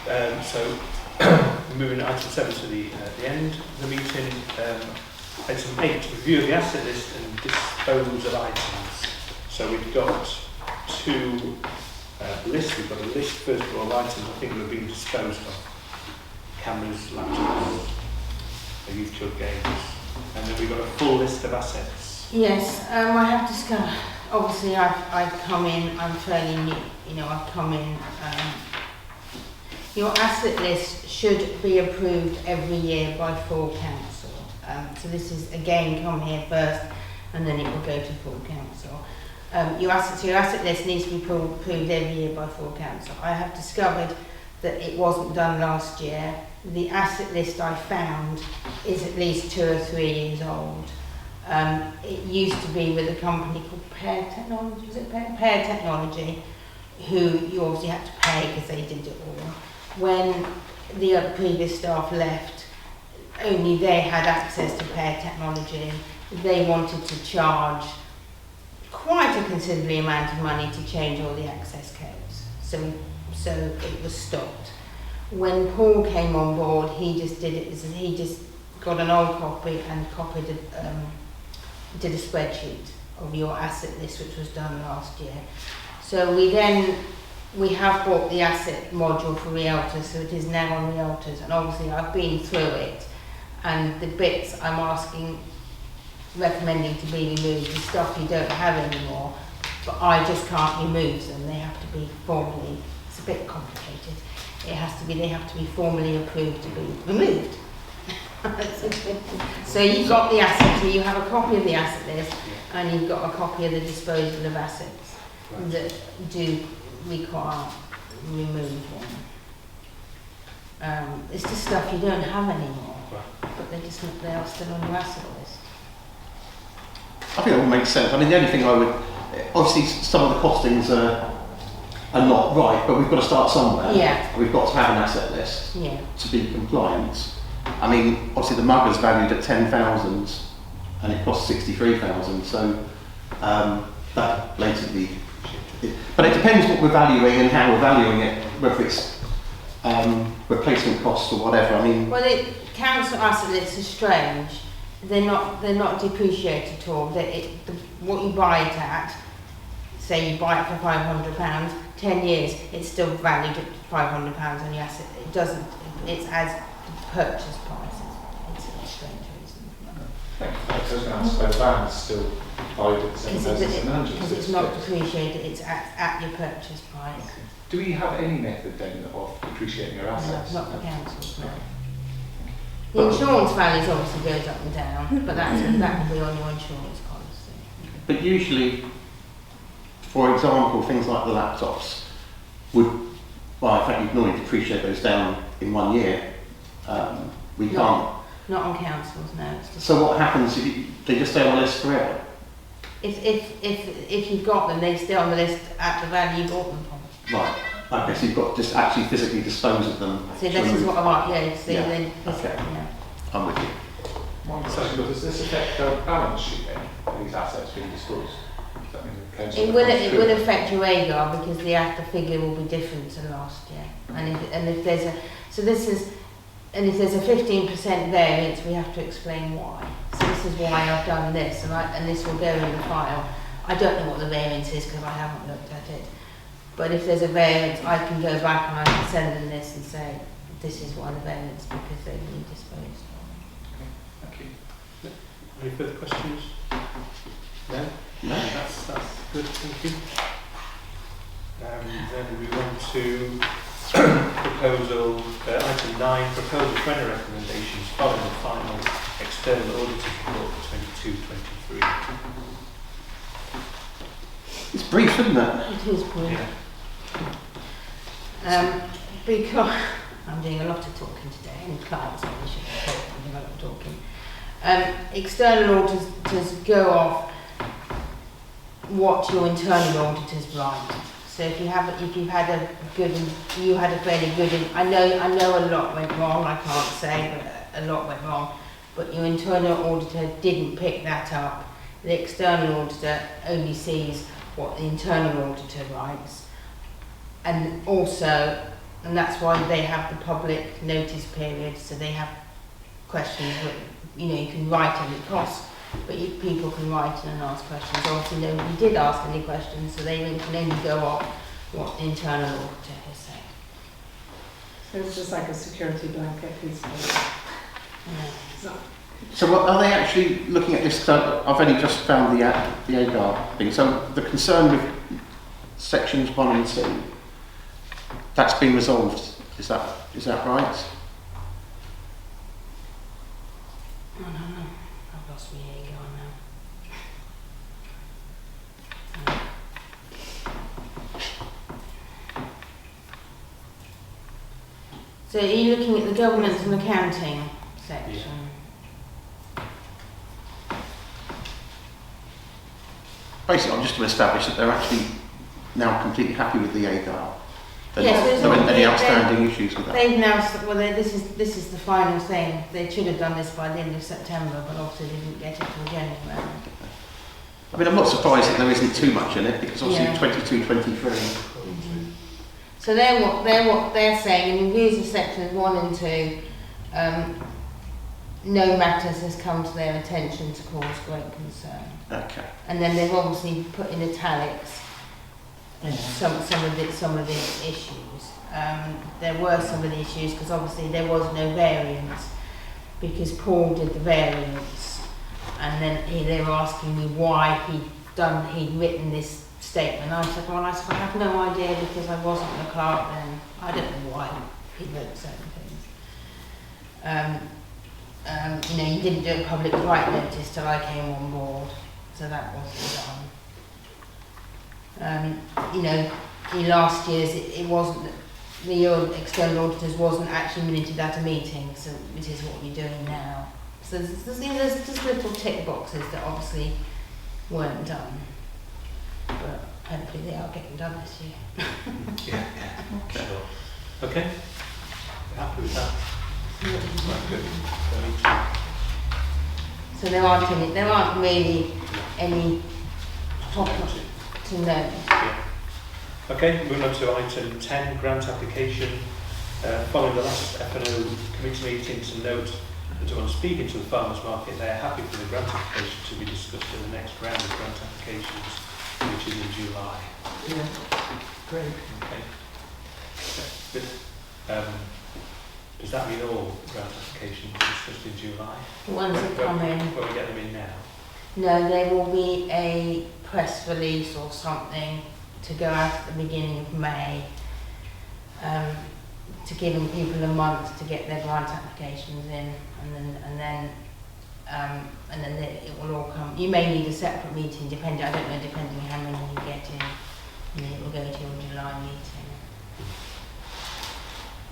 So moving item 7 to the end of the meeting. Item 8, review of the asset list and dispose of items. So we've got two lists. We've got a list first of all of items I think that have been disposed of. Cameras, laptops, youth club games, and then we've got a full list of assets. Yes, I have discovered, obviously I've come in, I'm fairly new, I've come in, your asset list should be approved every year by full council. So this is again come here first and then it will go to full council. Your asset list needs to be approved every year by full council. I have discovered that it wasn't done last year. The asset list I found is at least 2 or 3 years old. It used to be with a company called Pear Technology, Pear Technology, who you obviously had to pay because they did it all. When the previous staff left, only they had access to Pear Technology. They wanted to charge quite a considerable amount of money to change all the access codes. So it was stopped. When Paul came on board, he just did it. He just got an old copy and did a spreadsheet of your asset list, which was done last year. So we have bought the asset module for Realtors, so it is now on Realtors. And obviously, I've been through it, and the bits I'm recommending to be removed is stuff you don't have anymore, but I just can't remove them. They have to be formally. It's a bit complicated. They have to be formally approved to be removed. So you've got the asset, so you have a copy of the asset list, and you've got a copy of the disposal of assets that do require removal. It's just stuff you don't have anymore, but they are still on your asset list. I think that would make sense. I mean, the only thing obviously some of the costings are not right, but we've got to start somewhere. Yeah. We've got to have an asset list to be compliant. I mean, obviously the mug is valued at 10,000 and it costs 63,000, so that blatantly. But it depends what we're valuing and how we're valuing it, whether it's replacement costs or whatever. I mean, well, council asset lists are strange. They're not depreciated at all. What you buy it at, say you buy it for £500, 10 years, it's still valued at £500 on your asset. It doesn't. It's as purchase prices. It's a strange reason. Thank you. I was going to ask, so the van's still valued at the same price as the manager's. Because it's not depreciated. It's at your purchase price. Okay. Do we have any method then of depreciating your assets? No, not the councils. No. The insurance values obviously goes up and down, but that will be on your insurance policy. but usually, for example, things like the laptops in fact, you can normally depreciate those down in 1 year. We can't. Not on councils, no. It's just So what happens if they just stay on the list forever? if you've got them, they stay on the list at the value you bought them for. Right. Okay, so you've got to just actually physically dispose of them. So this is what I want, Okay. I'm with you. So does this affect the balance sheet then, these assets being disposed? Does that mean the council It will affect your AGAR because the figure will be different to last year. And if there's a 15% variance, we have to explain why. So this is why I've done this, and this will go in the file. I don't know what the variance is because I haven't looked at it. But if there's a variance, I can go back and I can send them this and say, this is why the variance, because they've been disposed of. Okay, thank you. Any further questions? No? No. That's good, thank you. Then we move on to proposal, item 9, proposal for any recommendations following the final external auditor's report for 22-23. It's brief, isn't it? It is brief. Yeah. Because I'm doing a lot of talking today, and clients I should I'm doing a lot of talking. External auditors go off what your internal auditors write. So if you had a fairly good, I know a lot went wrong. I can't say, but a lot went wrong. But your internal auditor didn't pick that up. The external auditor only sees what the internal auditor writes, and also and that's why they have the public notice period, so they have questions that, you know, you can write and it costs, but people can write and ask questions. Obviously nobody did ask any questions, so they can only go off what the internal auditor has said. So it's just like a security blanket piece of Yeah. So what, are they actually looking at this? I've only just found the AGAR thing. So the concern with sections 1 and 2, that's been resolved. Is that right? I don't know. I've lost my ego now. So are you looking at the governance and accounting section? Basically, I'm just to establish that they're actually now completely happy with the AGAR. Yes, There aren't any outstanding issues with that. They've now, well, this is the final thing. They should have done this by the end of September, but obviously they didn't get it till January. I mean, I'm not surprised that there isn't too much in it, because obviously Yeah. 22, 23. So they're saying in reviews of sections 1 and 2, no matters has come to their attention to cause great concern. Okay. And then they've obviously put in italics some of the issues. There were some of the issues because obviously there was no variance because Paul did the variance, and then they were asking me why he'd written this statement. I said, I have no idea because I wasn't the clerk then. I don't know why he wrote certain things. You know, you didn't do a public right notice till I came on board, so that wasn't done. You know, in last year's it wasn't, the external auditors wasn't actually minuted at a meeting, so it is what you're doing now. So there's just little tick boxes that obviously weren't done, but hopefully they are getting done this year. Yeah. Sure. Okay. Happy with that. Right, good. So there aren't really any topics to note. Yeah. Okay, moving on to item 10, grant application. Following the last F&O committee meeting, to note that on speaking to the farmers market, they're happy for the grant application to be discussed in the next round of grant applications, which is in July. Yeah, great. Okay. Good. Does that mean all grant applications are discussed in July? The ones that come in. Will we get them in now? No, there will be a press release or something to go out at the beginning of May, to give people a month to get their grant applications in, and then it will all come. You may need a separate meeting, depending how many you get in, and then it will go to your July meeting.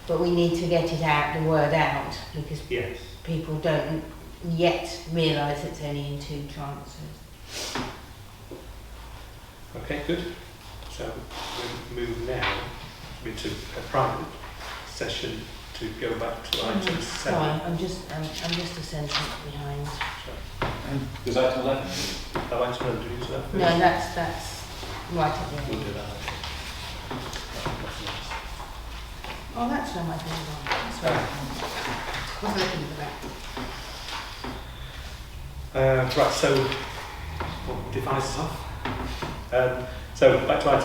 But we need to get it out, the word out, because Yes. people don't yet realise it's only in 2 tranches. Okay, good. So we move now into a private session to go back to item 7. Sorry, I'm just a sentence behind. Does item 11? Oh, item 11, do you do that first? No, that's right at the We'll end. do that. Oh, that's where my thing is on. That's where I was looking for that. Right, so we'll divide this off. So back to item